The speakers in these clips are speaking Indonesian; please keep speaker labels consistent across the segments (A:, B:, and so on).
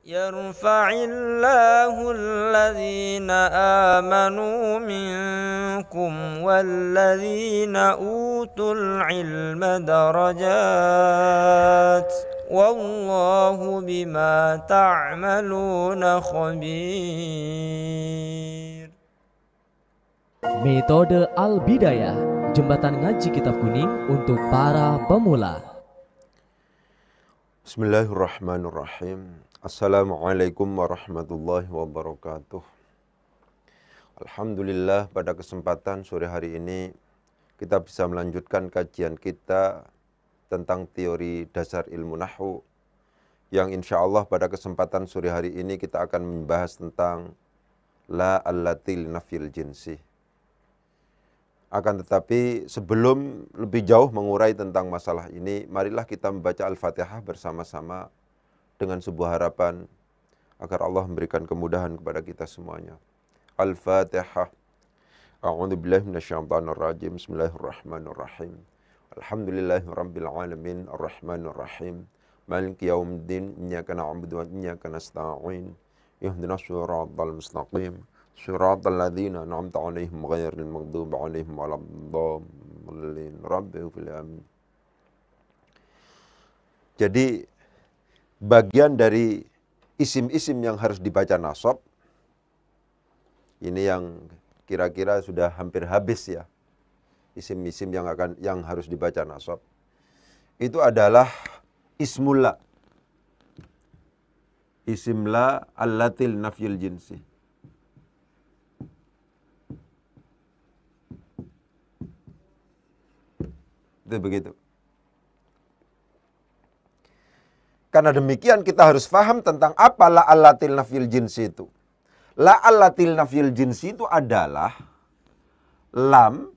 A: يرفع الله الذين آمنوا منكم والذين أوتوا العلم درجات والله بما تعملون خبير.
B: Metode Al-Bidayah, jembatan ngaji kitab kuning untuk para pemula.
C: Bismillahirrahmanirrahim. Assalamualaikum warahmatullahi wabarakatuh. Alhamdulillah, pada kesempatan sore hari ini kita bisa melanjutkan kajian kita tentang teori dasar ilmu nahwu, yang insya Allah pada kesempatan sore hari ini kita akan membahas tentang la allati linafyil jinsi. Akan tetapi sebelum lebih jauh mengurai tentang masalah ini, marilah kita membaca Al-Fatihah bersama-sama dengan sebuah harapan agar Allah memberikan kemudahan kepada kita semuanya. Al-Fatihah. A'udzubillahi minasyaitonirrajim. Bismillahirrahmanirrahim. Alhamdulillahirabbil alamin arrahmanir rahim. Maliki yaumiddin. Iyyaka na'budu wa iyyaka nasta'in. Ihdinas siratal mustaqim. Siratal ladzina an'amta 'alaihim ghairil maghdubi 'alaihim waladdallin. Rabbil alamin. Jadi bagian dari isim-isim yang harus dibaca nasab ini yang kira-kira sudah hampir habis ya. Isim-isim yang harus dibaca nasab itu adalah ismul la. Isim la allatil nafyil jinsi. Itu begitu. Karena demikian kita harus paham tentang apa la allatil nafyil jinsi itu. La allatil nafyil jinsi itu adalah lam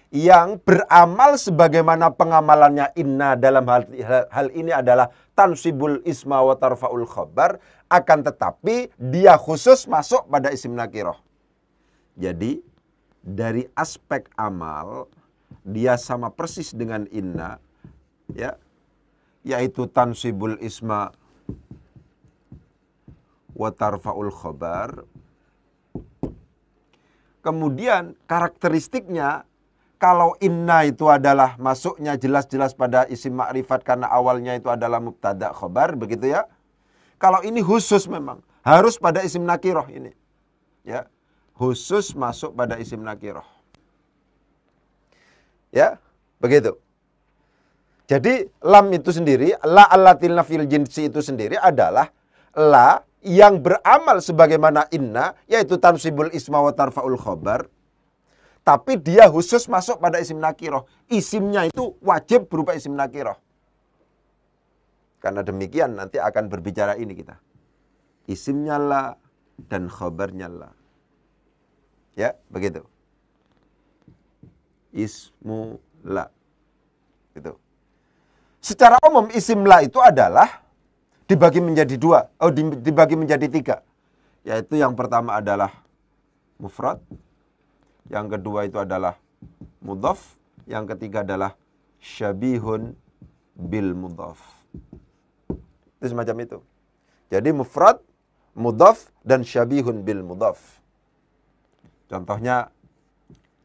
C: yang beramal sebagaimana pengamalannya inna. Dalam hal ini adalah tansibul isma wa tarfa'ul khabar, akan tetapi dia khusus masuk pada isim nakirah. Jadi dari aspek amal dia sama persis dengan inna, ya, yaitu tansibul isma wa tarfa'ul khabar. Kemudian karakteristiknya, kalau inna itu adalah masuknya jelas-jelas pada isim ma'rifat karena awalnya itu adalah mubtada khabar, begitu ya. Kalau ini khusus memang harus pada isim nakirah ini, ya, khusus masuk pada isim nakirah. Ya, begitu. Jadi lam itu sendiri, la allatil nafyil jinsi itu sendiri adalah la yang beramal sebagaimana inna, yaitu tansibul isma wa tarfa'ul khabar. Tapi dia khusus masuk pada isim nakirah. Isimnya itu wajib berupa isim nakirah. Karena demikian nanti akan berbicara ini kita. Isimnya la dan khabarnya la. Ya, begitu. Ismu la. Gitu. Secara umum isim la itu adalah dibagi menjadi dua, dibagi menjadi tiga. Yaitu yang pertama adalah mufrad, yang kedua itu adalah mudhaf, yang ketiga adalah syabihun bil mudhaf. Itu semacam itu. Jadi mufrad, mudhaf, dan syabihun bil mudhaf. Contohnya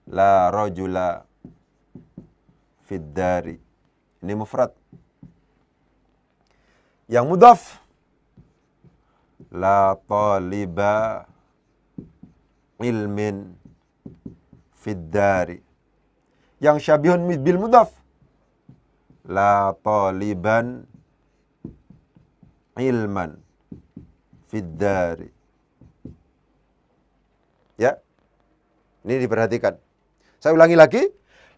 C: la rajula fid dari. Ini mufrad. Yang mudhaf, la taliba ilmin fid dari. Yang syabihun bil mudhaf, la taliban ilman fid dari. Ya. Ini diperhatikan. Saya ulangi lagi.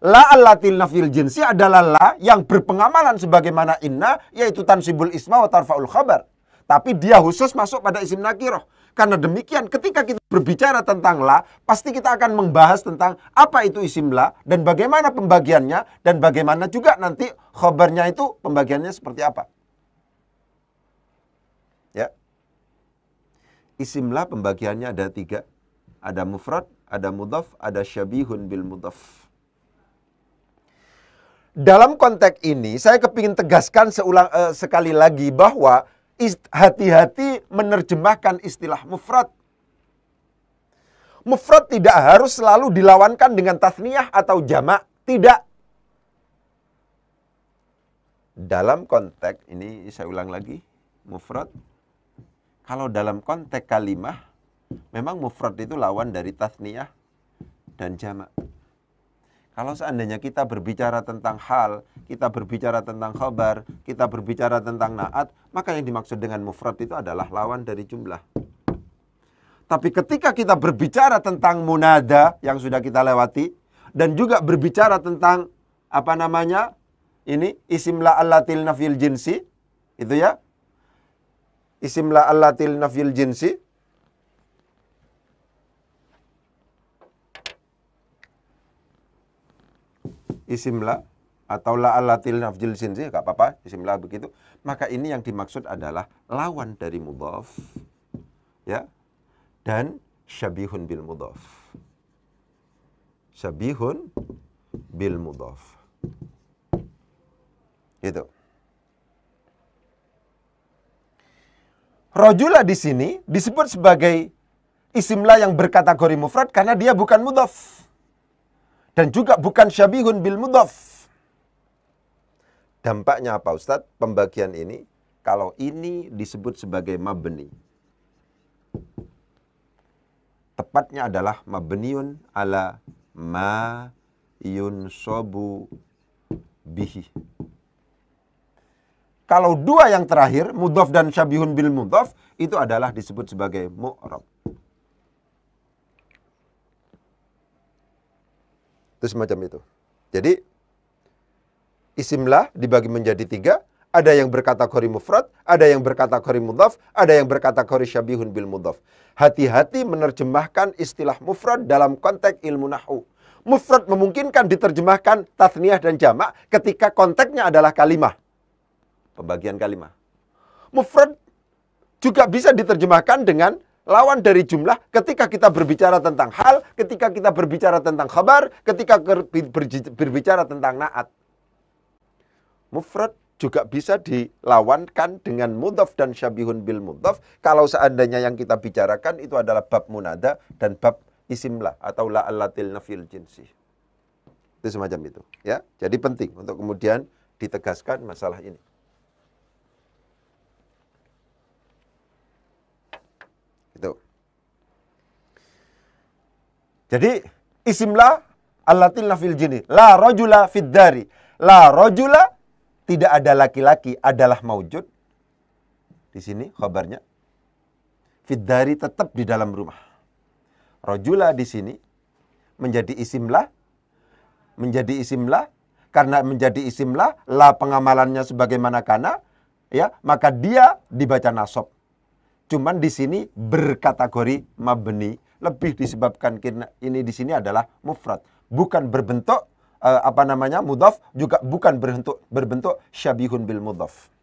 C: La allatil nafyil jinsi adalah la yang berpengamalan sebagaimana inna, yaitu tansibul isma wa tarfa'ul khabar. Tapi dia khusus masuk pada isim nakirah. Karena demikian ketika kita berbicara tentang la, pasti kita akan membahas tentang apa itu isim la, dan bagaimana pembagiannya, dan bagaimana juga nanti khabarnya itu pembagiannya seperti apa. Ya. Isim la pembagiannya ada tiga. Ada mufrad, ada mudhaf, ada syabihun bil mudhaf. Dalam konteks ini, saya kepingin tegaskan sekali lagi bahwa hati-hati menerjemahkan istilah mufrad. Mufrad tidak harus selalu dilawankan dengan tasniyah atau jamak. Tidak. Dalam konteks, ini saya ulang lagi, mufrad. Kalau dalam konteks kalimah, memang mufrad itu lawan dari tasniyah dan jamak. Kalau seandainya kita berbicara tentang hal, kita berbicara tentang khabar, kita berbicara tentang na'at, maka yang dimaksud dengan mufrad itu adalah lawan dari jumlah. Tapi ketika kita berbicara tentang munada yang sudah kita lewati, dan juga berbicara tentang apa namanya, ini isim la allatil nafil jinsi, itu ya, isim la allatil nafil jinsi, isim la atau la allatil nafil jinsi, enggak apa-apa, isim la begitu, maka ini yang dimaksud adalah lawan dari mudhaf, ya, dan syabihun bil mudhaf. Syabihun bil mudhaf. Gitu. Rajula di sini disebut sebagai isim la yang berkategori mufrad karena dia bukan mudhaf. Dan juga bukan syabihun bil mudhaf. Dampaknya apa Ustadz? Pembagian ini, kalau ini disebut sebagai mabni, tepatnya adalah mabniun ala ma yunsabu bihi. Kalau dua yang terakhir, mudhaf dan syabihun bil mudhaf, itu adalah disebut sebagai mu'rab. Itu semacam itu. Jadi, isimlah dibagi menjadi tiga. Ada yang berkategori mufrad, ada yang berkategori mudhaf, ada yang berkategori syabihun bil mudhaf. Hati-hati menerjemahkan istilah mufrad dalam konteks ilmu nahwu. Mufrad memungkinkan diterjemahkan tathniyah dan jamak ketika konteksnya adalah kalimah. Pembagian kalimah. Mufrad juga bisa diterjemahkan dengan lawan dari jumlah ketika kita berbicara tentang hal, ketika kita berbicara tentang khabar, ketika berbicara tentang na'at. Mufrad juga bisa dilawankan dengan mudhaf dan syabihun bil mudhaf kalau seandainya yang kita bicarakan itu adalah bab munada dan bab isimlah atau la allatil nafil jinsi. Itu semacam itu, ya. Jadi penting untuk kemudian ditegaskan masalah ini. Itu. Jadi isimlah allatil nafil jinsi, la rajula fid dari. La rajula, tidak ada laki-laki, adalah maujud. Di sini khabarnya. Fiddari, tetap di dalam rumah. Rajula di sini menjadi isimlah. Menjadi isimlah. Karena menjadi isimlah, la pengamalannya sebagaimana kana, ya, maka dia dibaca nasab. Cuman di sini berkategori mabni. Lebih disebabkan ini di sini adalah mufrad. Bukan berbentuk mudhaf, juga bukan berbentuk syabihun bil mudhaf.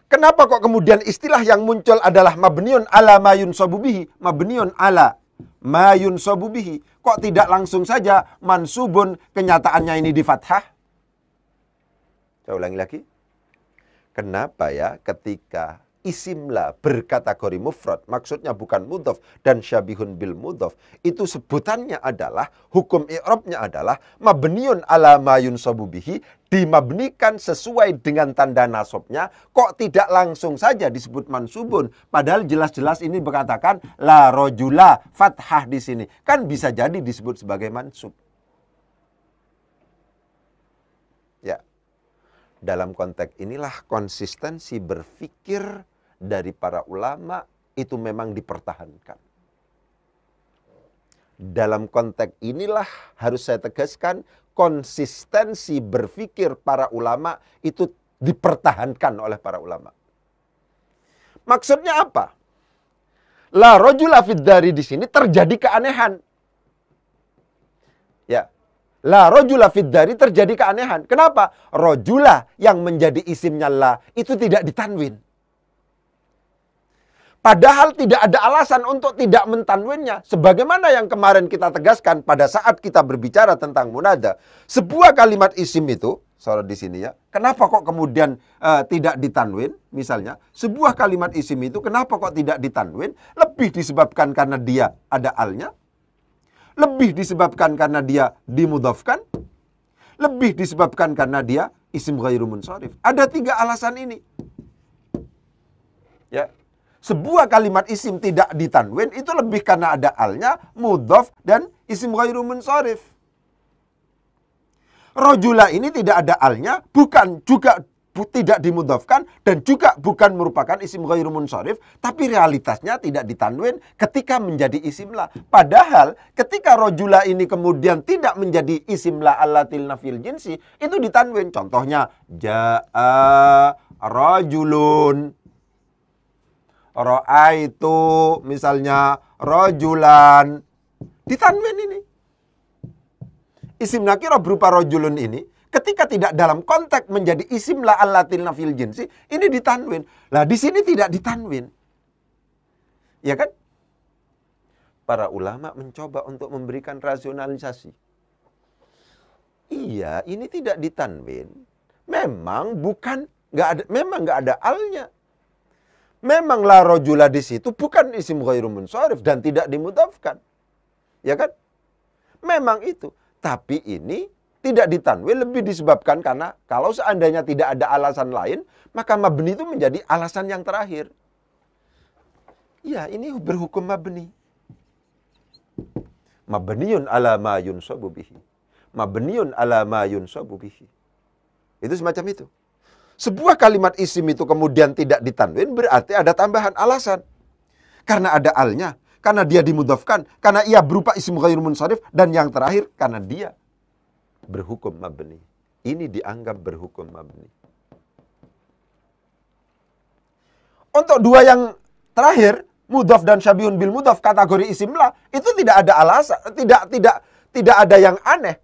C: Kenapa kok kemudian istilah yang muncul adalah mabniun ala ma yunsabu bihi? Mabniun ala ma yunsabu bihi. Kok tidak langsung saja mansubun, kenyataannya ini di fathah? Saya ulangi lagi. Kenapa ya ketika isimlah berkategori mufrad, maksudnya bukan mudhaf dan syabihun bil mudhaf, itu sebutannya adalah, hukum i'rabnya adalah mabniun ala ma yunsabu bihi, dimabnikan sesuai dengan tanda nasabnya. Kok tidak langsung saja disebut mansubun, padahal jelas-jelas ini berkatakan la rajula, fathah di sini. Kan bisa jadi disebut sebagai mansub. Ya. Dalam konteks inilah konsistensi berpikir dari para ulama itu memang dipertahankan. Dalam konteks inilah harus saya tegaskan, konsistensi berpikir para ulama itu dipertahankan oleh para ulama. Maksudnya apa? La rajula fid dari di sini terjadi keanehan. Ya. La rajula fid dari terjadi keanehan. Kenapa? Rajula yang menjadi isimnya la itu tidak ditanwin. Padahal tidak ada alasan untuk tidak mentanwinnya. Sebagaimana yang kemarin kita tegaskan pada saat kita berbicara tentang munada. Sebuah kalimat isim itu, sorot di sini ya. Kenapa kok kemudian tidak ditanwin? Misalnya, sebuah kalimat isim itu kenapa kok tidak ditanwin? Lebih disebabkan karena dia ada alnya. Lebih disebabkan karena dia dimudhafkan. Lebih disebabkan karena dia isim ghairu munsharif. Ada 3 alasan ini. Ya. Sebuah kalimat isim tidak ditanwin itu lebih karena ada alnya, mudhaf, dan isim ghairu munsharif. Rajula ini tidak ada alnya, bukan juga tidak dimudhafkan, dan juga bukan merupakan isim ghairu munsharif, tapi realitasnya tidak ditanwin ketika menjadi isim la. Padahal ketika rajula ini kemudian tidak menjadi isim la allatil nafil jinsi, itu ditanwin. Contohnya, ja'a rajulun. Ra'aitu misalnya rajulan, ditanwin ini. Isim nakirah berupa rajulun ini ketika tidak dalam konteks menjadi isim la allatil nafil jinsi, ini ditanwin. Lah di sini tidak ditanwin. Ya kan? Para ulama mencoba untuk memberikan rasionalisasi. Iya, ini tidak ditanwin. Memang nggak ada alnya. Memang la rajula di situ bukan isim ghairu munsharif dan tidak dimudhafkan. Ya kan? Memang itu. Tapi ini tidak ditanwin lebih disebabkan karena kalau seandainya tidak ada alasan lain, maka mabni itu menjadi alasan yang terakhir. Ya, ini berhukum mabni. Mabniun ala ma yunsabu bihi. Mabniun ala ma yunsabu bihi. Itu semacam itu. Sebuah kalimat isim itu kemudian tidak ditanwin berarti ada tambahan alasan. Karena ada alnya, karena dia dimudhafkan, karena ia berupa isim ghairu munsharif, dan yang terakhir karena dia berhukum mabni. Ini dianggap berhukum mabni. Untuk 2 yang terakhir, mudhaf dan syabihun bil mudhaf kategori isim la, itu tidak ada alasan, tidak ada yang aneh.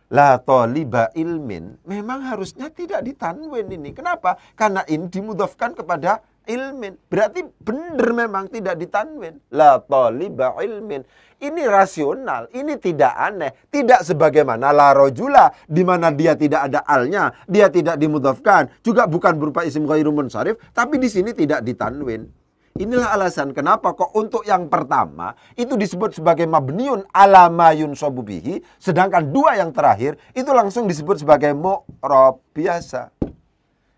C: La taliba ilmin, memang harusnya tidak ditanwin ini. Kenapa? Karena ini dimudhafkan kepada ilmin. Berarti benar memang tidak ditanwin. La taliba ilmin. Ini rasional, ini tidak aneh. Tidak sebagaimana la rajula, di mana dia tidak ada alnya, dia tidak dimudhafkan, juga bukan berupa isim ghairu munsharif, tapi di sini tidak ditanwin. Inilah alasan kenapa kok untuk yang pertama itu disebut sebagai mabniun ala ma yunsabu bihi, sedangkan 2 yang terakhir itu langsung disebut sebagai mu'rab biasa.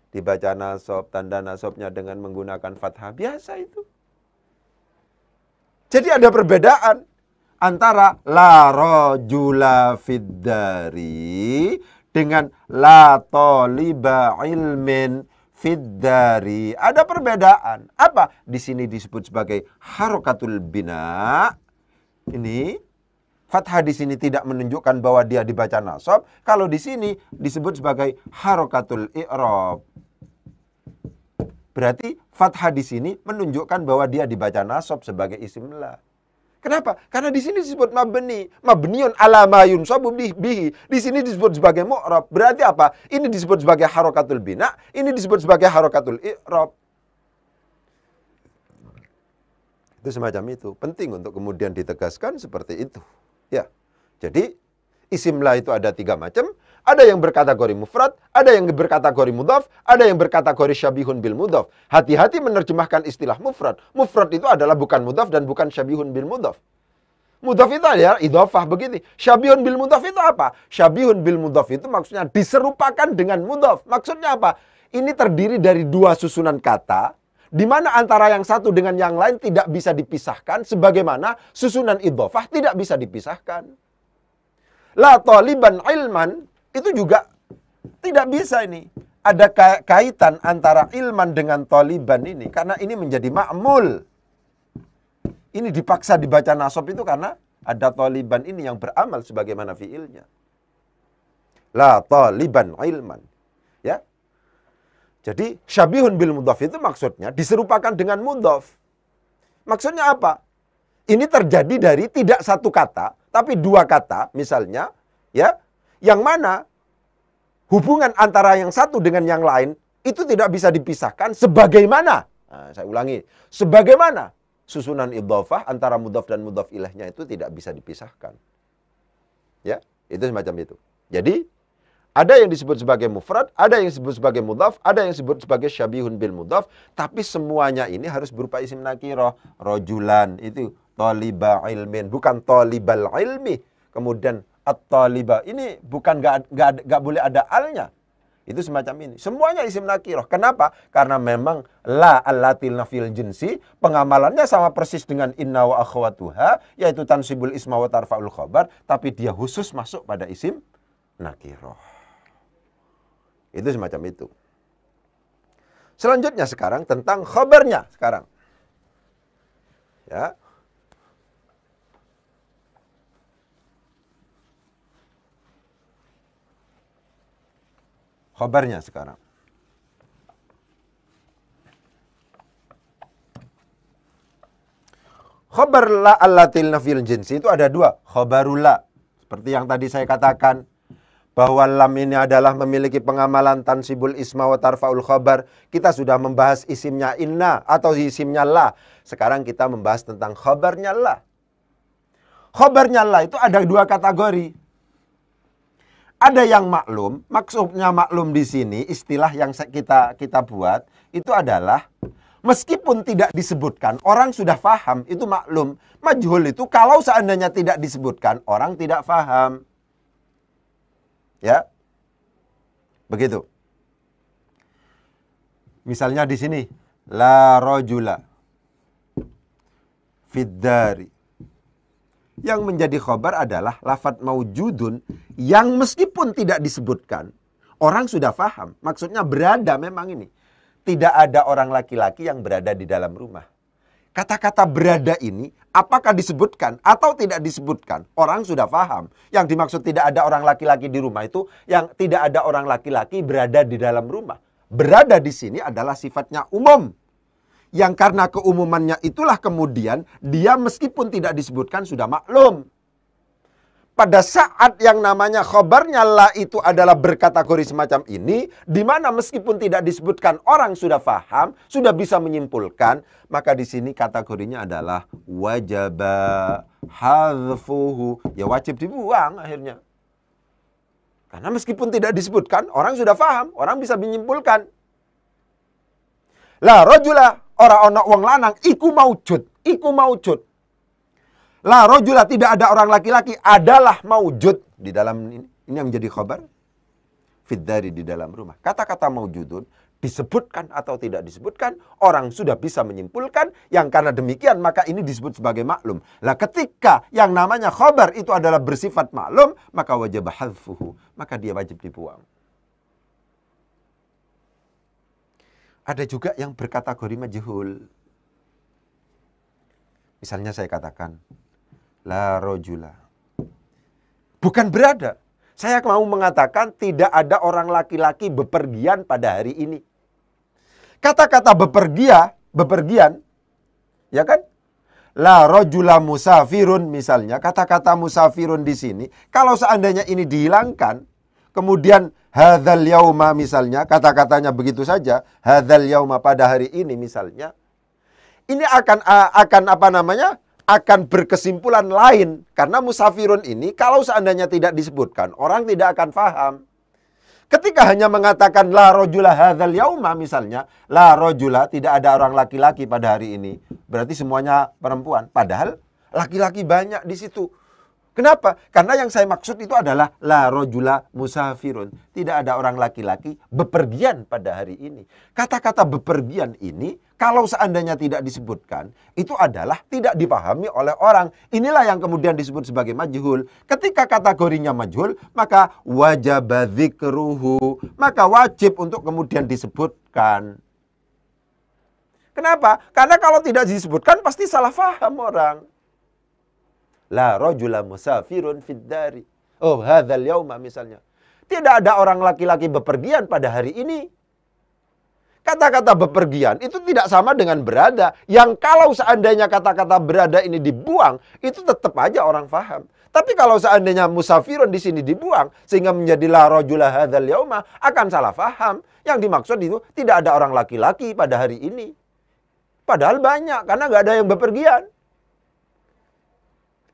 C: Dibaca nasab, tanda nasabnya dengan menggunakan fathah biasa itu. Jadi ada perbedaan antara la rajula fiddari dengan la taliba ilmin fiddari. Ada perbedaan. Apa? Di sini disebut sebagai harokatul bina. Ini fathah di sini tidak menunjukkan bahwa dia dibaca nasab. Kalau di sini disebut sebagai harokatul i'rab. Berarti fathah di sini menunjukkan bahwa dia dibaca nasab sebagai isim la. Kenapa? Karena di sini disebut mabni. Mabniun ala ma yunsabu bihi. Di sini disebut sebagai mu'rab. Berarti apa? Ini disebut sebagai harokatul bina. Ini disebut sebagai harokatul i'rab. Itu semacam itu. Penting untuk kemudian ditegaskan seperti itu. Ya. Jadi isim la itu ada 3 macam. Ada yang berkategori mufrad, ada yang berkategori mudhaf, ada yang berkategori syabihun bil mudhaf. Hati-hati menerjemahkan istilah mufrad. Mufrad itu adalah bukan mudhaf dan bukan syabihun bil mudhaf. Mudhaf itu adalah idhofah begini. Syabihun bil mudhaf itu apa? Syabihun bil mudhaf itu maksudnya diserupakan dengan mudhaf. Maksudnya apa? Ini terdiri dari 2 susunan kata, di mana antara yang satu dengan yang lain tidak bisa dipisahkan, sebagaimana susunan idhofah tidak bisa dipisahkan. La taliban ilman, itu juga tidak bisa ini. Ada kaitan antara ilman dengan taliban ini. Karena ini menjadi ma'mul. Ini dipaksa dibaca nasab itu karena ada taliban ini yang beramal sebagaimana fiilnya. La taliban ilman. Ya. Jadi syabihun bil mudhaf itu maksudnya diserupakan dengan mudhaf. Maksudnya apa? Ini terjadi dari tidak 1 kata, tapi 2 kata misalnya, ya. Yang mana hubungan antara yang satu dengan yang lain itu tidak bisa dipisahkan sebagaimana. Nah, saya ulangi. Sebagaimana susunan idhofah antara mudhaf dan mudhaf ilaihnya itu tidak bisa dipisahkan. Ya, itu semacam itu. Jadi, ada yang disebut sebagai mufrad, ada yang disebut sebagai mudhaf, ada yang disebut sebagai syabihun bil mudhaf, tapi semuanya ini harus berupa isim nakirah. Rojulan itu taliba ilmin, bukan talibal ilmi. Kemudian at-taliba ini bukan nggak boleh ada alnya. Itu semacam ini. Semuanya isim nakirah. Kenapa? Karena memang la allatil nafil jinsi, pengamalannya sama persis dengan inna wa akhwatuha, yaitu tansibul isma wa tarfa'ul khobar, tapi dia khusus masuk pada isim nakirah. Itu semacam itu. Selanjutnya sekarang tentang khobarnya sekarang. Ya. Khobarnya sekarang. Khobar la allatil nafil jinsi itu ada dua. Khobarul la. Seperti yang tadi saya katakan. Bahwa lam ini adalah memiliki pengamalan tansibul isma wa tarfa'ul khobar. Kita sudah membahas isimnya inna atau isimnya la. Sekarang kita membahas tentang khobarnya la. Khobarnya la itu ada dua kategori. Ada yang maklum, maksudnya maklum di sini istilah yang kita buat itu adalah meskipun tidak disebutkan, orang sudah paham, itu maklum. Majhul itu kalau seandainya tidak disebutkan, orang tidak paham. Ya. Begitu. Misalnya di sini la rajula fiddari. Yang menjadi khobar adalah lafadz maujudun yang meskipun tidak disebutkan, orang sudah paham. Maksudnya berada memang ini. Tidak ada orang laki-laki yang berada di dalam rumah. Kata-kata berada ini apakah disebutkan atau tidak disebutkan, orang sudah paham. Yang dimaksud tidak ada orang laki-laki di rumah itu yang tidak ada orang laki-laki berada di dalam rumah. Berada di sini adalah sifatnya umum. Yang karena keumumannya itulah kemudian dia meskipun tidak disebutkan sudah maklum. Pada saat yang namanya khobarnya la itu adalah berkategori semacam ini, di mana meskipun tidak disebutkan orang sudah paham, sudah bisa menyimpulkan, maka di sini kategorinya adalah wajaba hadfuhu, ya wajib dibuang akhirnya. Karena meskipun tidak disebutkan, orang sudah paham, orang bisa menyimpulkan. La rajula, ora ana wong lanang iku maujud, iku maujud. La rajula, tidak ada orang laki-laki adalah maujud di dalam ini yang menjadi khabar fiddari, di dalam rumah. Kata-kata maujudun disebutkan atau tidak disebutkan, orang sudah bisa menyimpulkan, yang karena demikian maka ini disebut sebagai maklum. Lah ketika yang namanya khabar itu adalah bersifat maklum, maka wajib hadfuhu, maka dia wajib dibuang. Ada juga yang berkategori majhul. Misalnya saya katakan, la rajula. Bukan berada. Saya mau mengatakan tidak ada orang laki-laki bepergian pada hari ini. Kata-kata bepergian, ya kan? La rajula musafirun misalnya, kata-kata musafirun di sini, kalau seandainya ini dihilangkan, kemudian hadzal yauma misalnya, kata-katanya begitu saja, hadzal yauma pada hari ini misalnya, ini akan apa namanya? Akan berkesimpulan lain, karena musafirun ini kalau seandainya tidak disebutkan, orang tidak akan paham. Ketika hanya mengatakan la rajula hadzal yauma misalnya, la rajula, tidak ada orang laki-laki pada hari ini, berarti semuanya perempuan, padahal laki-laki banyak di situ. Kenapa? Karena yang saya maksud itu adalah la rajula musafirun. Tidak ada orang laki-laki bepergian pada hari ini. Kata-kata bepergian ini, kalau seandainya tidak disebutkan, itu adalah tidak dipahami oleh orang. Inilah yang kemudian disebut sebagai majhul. Ketika kategorinya majhul, maka wajib dzikruhu, maka wajib untuk kemudian disebutkan. Kenapa? Karena kalau tidak disebutkan, pasti salah paham orang. La rajula musafirun fiddari. Oh, hadzal yauma misalnya. Tidak ada orang laki-laki bepergian pada hari ini. Kata-kata bepergian itu tidak sama dengan berada. Yang kalau seandainya kata-kata berada ini dibuang, itu tetap aja orang paham. Tapi kalau seandainya musafirun di sini dibuang, sehingga menjadi la rajula hadzal yauma, akan salah paham. Yang dimaksud itu tidak ada orang laki-laki pada hari ini. Padahal banyak, karena nggak ada yang bepergian.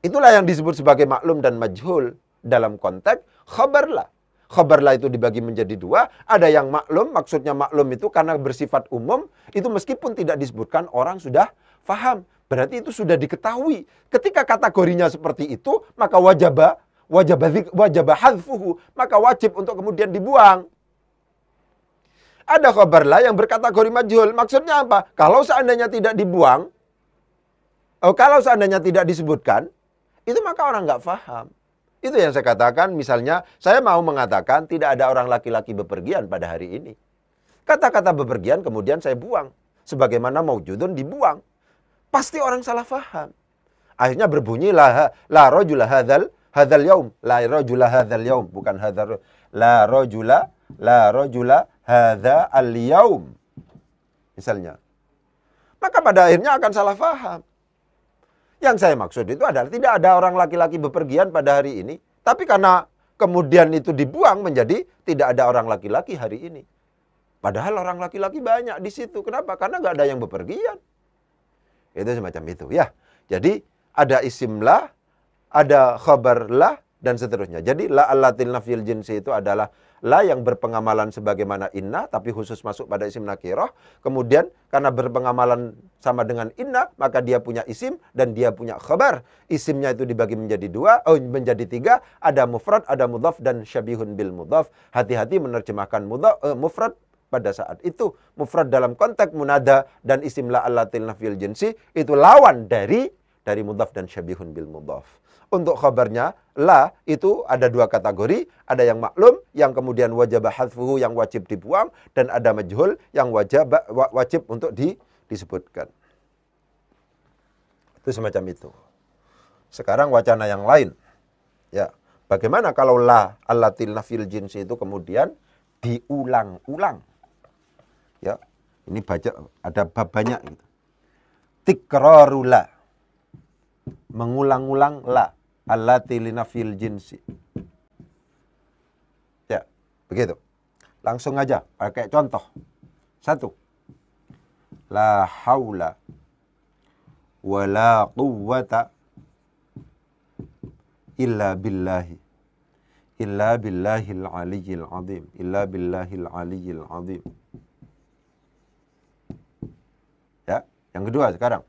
C: Itulah yang disebut sebagai maklum dan majhul dalam konteks khabar la. Khabar la itu dibagi menjadi dua. Ada yang maklum, maksudnya maklum itu karena bersifat umum, itu meskipun tidak disebutkan orang sudah faham. Berarti itu sudah diketahui. Ketika kategorinya seperti itu, maka wajaba hadfuhu, maka wajib untuk kemudian dibuang. Ada khabar la yang berkategori majhul. Maksudnya apa? Kalau seandainya tidak dibuang, kalau seandainya tidak disebutkan, itu maka orang nggak faham. Itu yang saya katakan, misalnya saya mau mengatakan tidak ada orang laki-laki bepergian pada hari ini. Kata-kata bepergian kemudian saya buang. Sebagaimana maujudun dibuang. Pasti orang salah faham. Akhirnya berbunyi la rajula hadzal yaum. La rajula hadzal yaum. Bukan hadzal. La rajula hadzal yaum. Misalnya. Maka pada akhirnya akan salah faham. Yang saya maksud itu adalah tidak ada orang laki-laki bepergian pada hari ini. Tapi karena kemudian itu dibuang menjadi tidak ada orang laki-laki hari ini. Padahal orang laki-laki banyak di situ. Kenapa? Karena nggak ada yang bepergian. Itu semacam itu ya. Jadi ada isim la, ada khabar la, dan seterusnya. Jadi la allatil nafil jinsi itu adalah la yang berpengamalan sebagaimana inna, tapi khusus masuk pada isim nakirah. Kemudian karena berpengamalan sama dengan inna, maka dia punya isim dan dia punya khabar. Isimnya itu dibagi menjadi menjadi tiga. Ada mufrad, ada mudhaf, dan syabihun bil mudhaf. Hati-hati menerjemahkan mufrad pada saat itu. Mufrad dalam konteks munada dan isim la allatil nafil jinsi itu lawan dari mudhaf dan syabihun bil mudhaf. Untuk khabarnya, la itu ada dua kategori. Ada yang maklum, yang kemudian wajib hadfuhu, yang wajib dibuang. Dan ada majhul, yang wajib untuk disebutkan. Itu semacam itu. Sekarang wacana yang lain. Ya, bagaimana kalau la allatil nafil jinsi itu kemudian diulang-ulang? Ya, ini baca ada bab banyak gitu. Tikrarula. Mengulang-ulang la allati linafil jinsi. Ya, begitu. Langsung aja pakai contoh. 1. La haula wala quwwata illa billahi. Illa billahil aliyyil azim. Illa billahil aliyyil azim. Ya, yang kedua sekarang.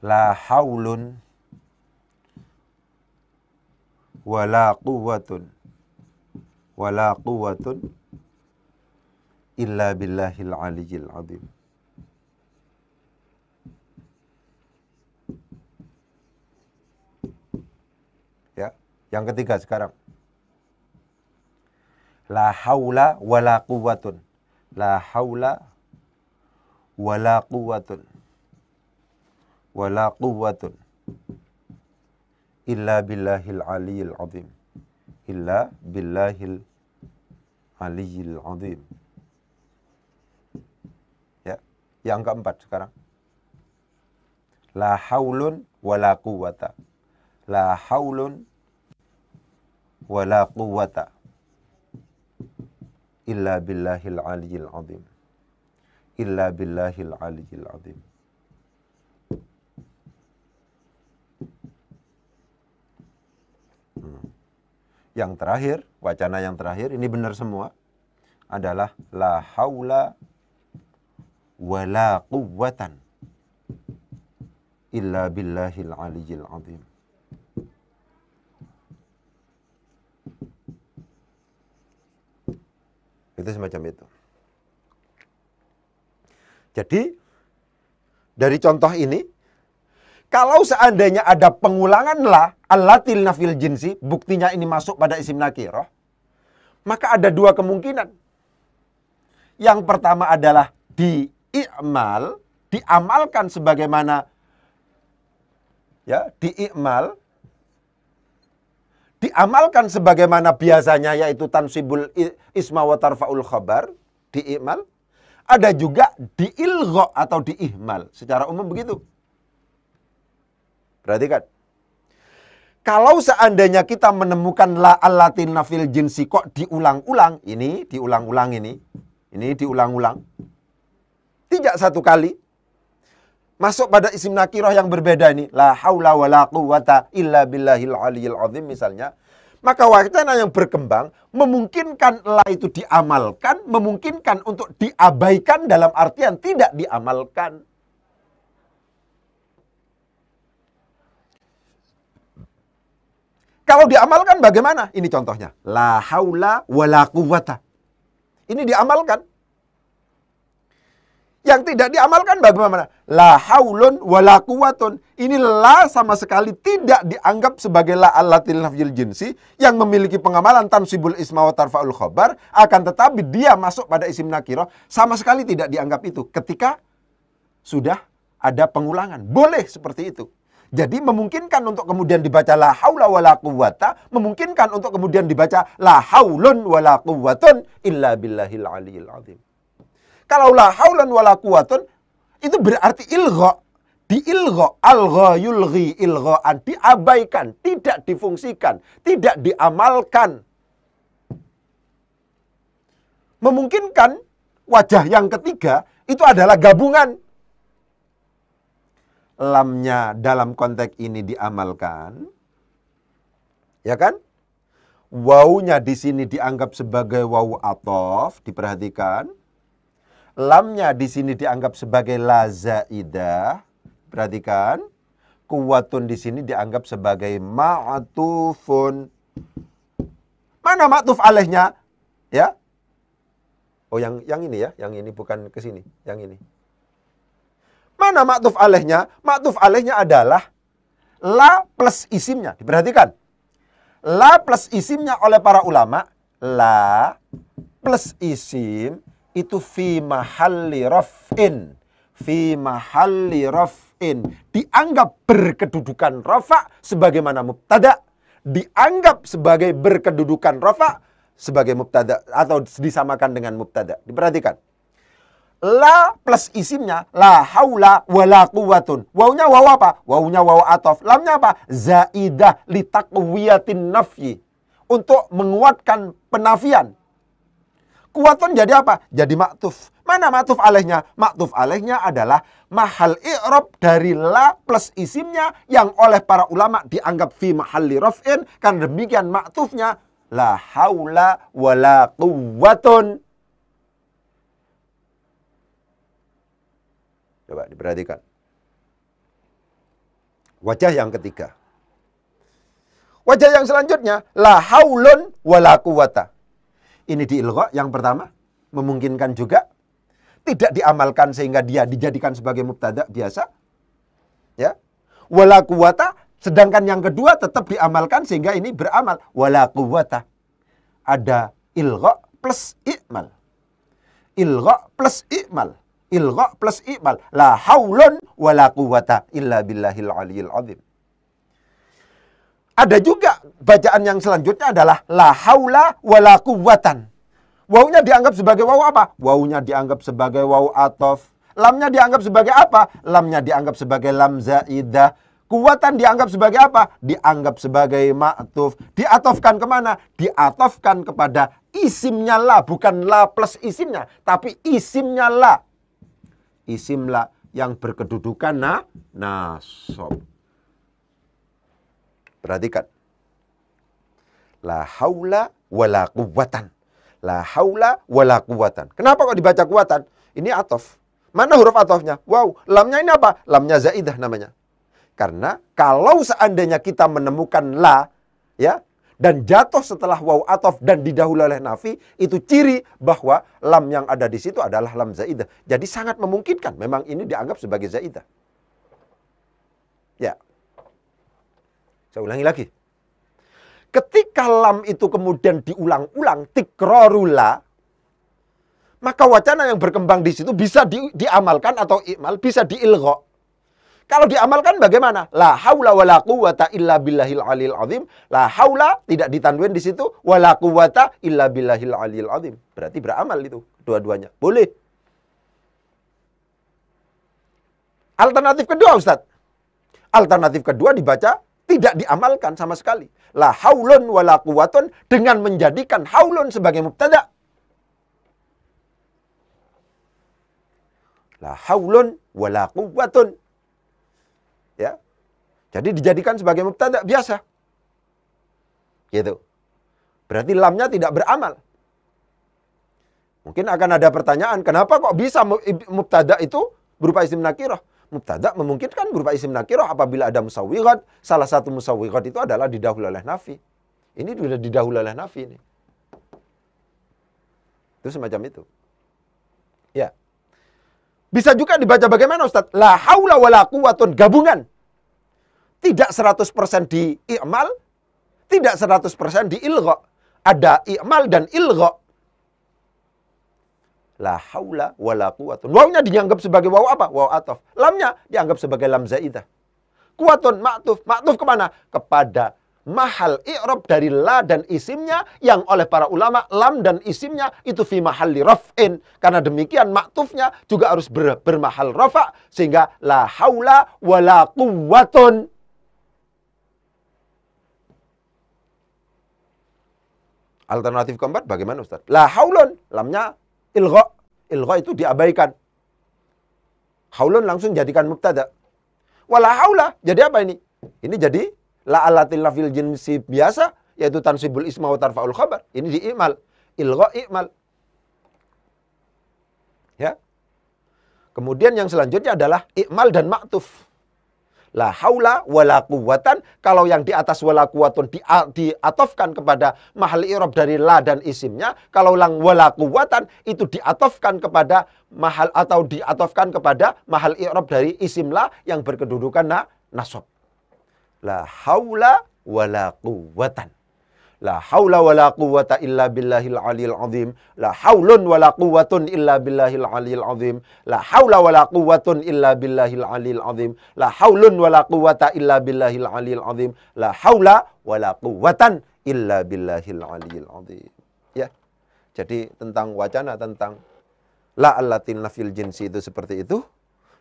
C: La haulun wala quwwatun illa billahil aliyyil azim. Ya, yang ketiga sekarang. La haula wala quwwatun. La haula wala quwwatun illa billahil aliyyil azim. Illa billahil aliyyil azim. Ya, yang keempat sekarang. La haulun wala quwwata. La haulun wala quwwata illa billahil aliyyil azim. Illa billahil aliyyil azim. Yang terakhir, wacana yang terakhir, ini benar semua, adalah la haula wala quwwatan illa billahil aliyyil azim. Itu semacam itu. Jadi, dari contoh ini, kalau seandainya ada pengulangan la allatil nafil jinsi, buktinya ini masuk pada isim nakirah, maka ada dua kemungkinan. Yang pertama adalah diamalkan sebagaimana ya, diamalkan sebagaimana biasanya, yaitu tansibul isma wa tarfaul khabar, diimal. Ada juga diilgha atau diihmal, secara umum begitu. Perhatikan. Kalau seandainya kita menemukan la allatil nafil jinsi kok diulang-ulang, ini diulang-ulang ini diulang-ulang. Tidak satu kali masuk pada isim nakirah yang berbeda ini. La haula wa la quwata illa billahil aliyil azim misalnya. Maka wacana yang berkembang memungkinkan la itu diamalkan, memungkinkan untuk diabaikan dalam artian tidak diamalkan. Kalau diamalkan bagaimana? Ini contohnya. La haula wa la quwata. Ini diamalkan. Yang tidak diamalkan bagaimana? La haulun wa la quwatun. Ini la sama sekali tidak dianggap sebagai la allatil nafyil jinsi yang memiliki pengamalan tansibul isma wa tarfa'ul khobar. Akan tetapi dia masuk pada isim nakirah sama sekali tidak dianggap itu ketika sudah ada pengulangan. Boleh seperti itu. Jadi memungkinkan untuk kemudian dibaca la haula wa la quwata, memungkinkan untuk kemudian dibaca la haulun wa la quwatun illa billahil aliyil azim. Kalau la haulan wa la quwatun itu berarti ilgha, diilgha, algha yulghi ilgha'an, diabaikan, tidak difungsikan, tidak diamalkan. Memungkinkan wajah yang ketiga itu adalah gabungan. Lamnya dalam konteks ini diamalkan, ya kan? Wawunya di sini dianggap sebagai wawu athof, diperhatikan. Lamnya di sini dianggap sebagai la zaidah, perhatikan. Kuwatun di sini dianggap sebagai ma'tufun. Mana ma'tuf alaihnya? Ya. Oh, yang ini ya, yang ini bukan ke sini, yang ini. Mana ma'tuf alaihnya? Ma'tuf alaihnya adalah la plus isimnya. Diperhatikan. La plus isimnya oleh para ulama, la plus isim itu fi mahalli raf'in. Fi mahalli raf'in. Dianggap berkedudukan rafa' sebagaimana mubtada. Dianggap sebagai berkedudukan rafa' sebagai mubtada atau disamakan dengan mubtada. Diperhatikan. La plus isimnya la haula wa la quwatun. Wawunya wawu apa? Wawunya wawu athof. Lamnya apa? Zaidah li taqwiyatin nafyi. Untuk menguatkan penafian. Kuwatun jadi apa? Jadi ma'tuf. Mana ma'tuf alaihnya? Ma'tuf alaihnya adalah mahal i'rab dari la plus isimnya yang oleh para ulama dianggap fi mahalli raf'in. Karena demikian ma'tufnya la haula wa la quwwatun. Coba diperhatikan. Wajah yang ketiga. Wajah yang selanjutnya la haulun wa la quwwata. Ini diilgha yang pertama, memungkinkan juga tidak diamalkan sehingga dia dijadikan sebagai mubtada biasa. Ya. Wala quwata, sedangkan yang kedua tetap diamalkan sehingga ini beramal. Wala quwata. Ada ilgha plus i'mal. Ilgha plus i'mal. Ilgha plus i'mal. La haulun wala quwata illa billahil aliyil azim. Ada juga bacaan yang selanjutnya adalah la haula wala quwwatan. Wawunya dianggap sebagai wawu apa? Wawunya dianggap sebagai wawu athof. Lamnya dianggap sebagai apa? Lamnya dianggap sebagai lam zaidah. Quwwatan dianggap sebagai apa? Dianggap sebagai ma'tuf. Diatofkan kemana? Diatofkan kepada isimnya la. Bukan la plus isimnya. Tapi isimnya la. Isim la yang berkedudukan nasab. Perhatikan. La haula wala quwwatan. La haula wala quwwatan. Kenapa kok dibaca quwwatan? Ini athof. Mana huruf athofnya? Wow, lamnya ini apa? Lamnya zaidah namanya. Karena kalau seandainya kita menemukan la, ya, dan jatuh setelah waw athof dan didahului oleh nafi, itu ciri bahwa lam yang ada di situ adalah lam zaidah. Jadi sangat memungkinkan memang ini dianggap sebagai zaidah. Ya. Saya ulangi lagi. Ketika lam itu kemudian diulang-ulang, tikrorula, maka wacana yang berkembang di situ bisa diamalkan atau i'mal, bisa diilgha. Kalau diamalkan bagaimana? La haula wala quwwata illa billahil aliyil azim. La haula tidak ditanwin di situ, wala quwwata illa billahil aliyil azim. Berarti beramal itu dua-duanya. Boleh. Alternatif kedua, Ustaz. Alternatif kedua dibaca tidak diamalkan sama sekali. La haulun wala quwwatun dengan menjadikan haulun sebagai mubtada. La haulun wala quwwatun. Ya. Jadi dijadikan sebagai mubtada biasa. Gitu. Berarti lamnya tidak beramal. Mungkin akan ada pertanyaan, kenapa kok bisa mubtada itu berupa isim nakirah? Mubtada memungkinkan berupa isim nakirah apabila ada musawwirat. Salah satu musawwirat itu adalah didahului oleh nafi. Ini sudah didahului oleh nafi ini. Itu semacam itu. Ya. Bisa juga dibaca bagaimana Ustaz? La haula wala quwwatun, gabungan. Tidak 100% di i'mal, tidak 100% di ilgha. Ada i'mal dan ilgha. La haula wala quwwatun. Wawnya dianggap sebagai waw apa? Waw ataf. Lamnya dianggap sebagai lam zaidah. Quwwatun ma'tuf. Ma'tuf kemana? Kepada mahal i'rab dari la dan isimnya, yang oleh para ulama lam dan isimnya itu fi mahalli raf'in. Karena demikian ma'tufnya juga harus bermahal rafa, sehingga la haula wala quwwatun. Alternatif keempat bagaimana Ustaz? La haulun, lamnya ilgha. Ilgha itu diabaikan. Haulun langsung jadikan mubtada. Wala haula, jadi apa ini? Ini jadi la alatil lafil jinsi biasa, yaitu tansibul isma wa tarfa'ul khabar. Ini di i'mal. Ilgha i'mal. Ya. Kemudian yang selanjutnya adalah i'mal dan ma'tuf. La haula wala quwwatan, kalau yang di atas wala quwwatun diatofkan kepada mahal i'rab dari la dan isimnya, kalau lang wala quwwatan itu diatofkan kepada mahal atau diatofkan kepada mahal i'rab dari isim la yang berkedudukan nasab. La haula wala quwwatan. La haula wala quwwata illa billahil aliyil azim. La haulun wala quwwatun illa billahil aliyil azim. La haula wala quwwatun illa billahil aliyil azim. La haulun wala quwwata illa billahil aliyil azim. La haula wala quwwatan illa billahil aliyil azim. Ya. Jadi tentang wacana tentang la allatil nafil jinsi itu seperti itu.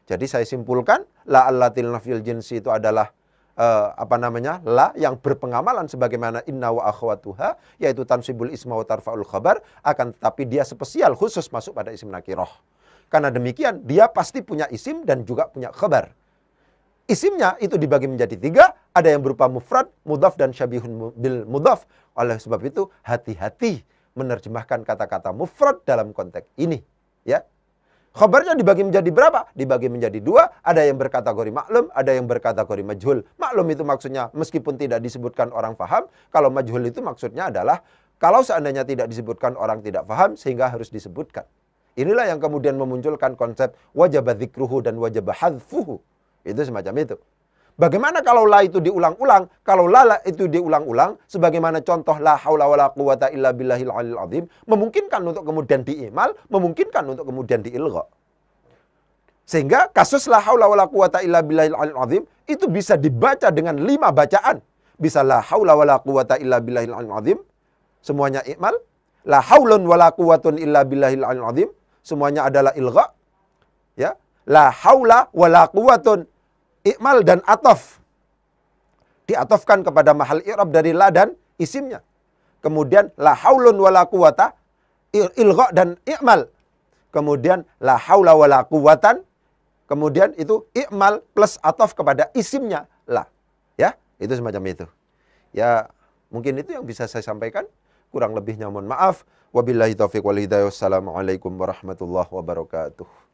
C: Jadi saya simpulkan la allatil nafil jinsi itu adalah la yang berpengamalan sebagaimana inna wa akhwatuha, yaitu tansibul isma wa tarfa'ul khabar, akan tetapi dia spesial khusus masuk pada isim nakirah. Karena demikian dia pasti punya isim dan juga punya khabar. Isimnya itu dibagi menjadi 3, ada yang berupa mufrad, mudhaf dan syabihun bil mudhaf. Oleh sebab itu hati-hati menerjemahkan kata-kata mufrad dalam konteks ini, ya. Khabarnya dibagi menjadi berapa? Dibagi menjadi 2. Ada yang berkategori maklum, ada yang berkategori majhul. Maklum itu maksudnya meskipun tidak disebutkan orang faham. Kalau majhul itu maksudnya adalah kalau seandainya tidak disebutkan orang tidak faham sehingga harus disebutkan. Inilah yang kemudian memunculkan konsep wajib dzikruhu dan wajib hadfuhu. Itu semacam itu. Bagaimana kalau la itu diulang-ulang? Kalau la itu diulang-ulang, sebagaimana contoh la haula wala quwata illa billahil aliyil azim, memungkinkan untuk kemudian diimal, memungkinkan untuk kemudian diilgha. Sehingga kasus la haula wala quwata illa billahil aliyil azim itu bisa dibaca dengan 5 bacaan. Bisa la haula wala quwata illa billahil aliyil azim, semuanya imal. La haulun wala quwatun illa billahil aliyil azim, semuanya adalah ilgha. Ya. La haula wala quwatun, i'mal dan atof diatofkan kepada mahal i'rab dari la dan isimnya. Kemudian la haulun wala quwata, ilgha dan i'mal. Kemudian la haula wala quwatan, kemudian itu i'mal plus atof kepada isimnya la. Ya, itu semacam itu. Ya, mungkin itu yang bisa saya sampaikan. Kurang lebihnya mohon maaf. Wabillahi taufiq wal hidayah. Wassalamualaikum warahmatullahi wabarakatuh.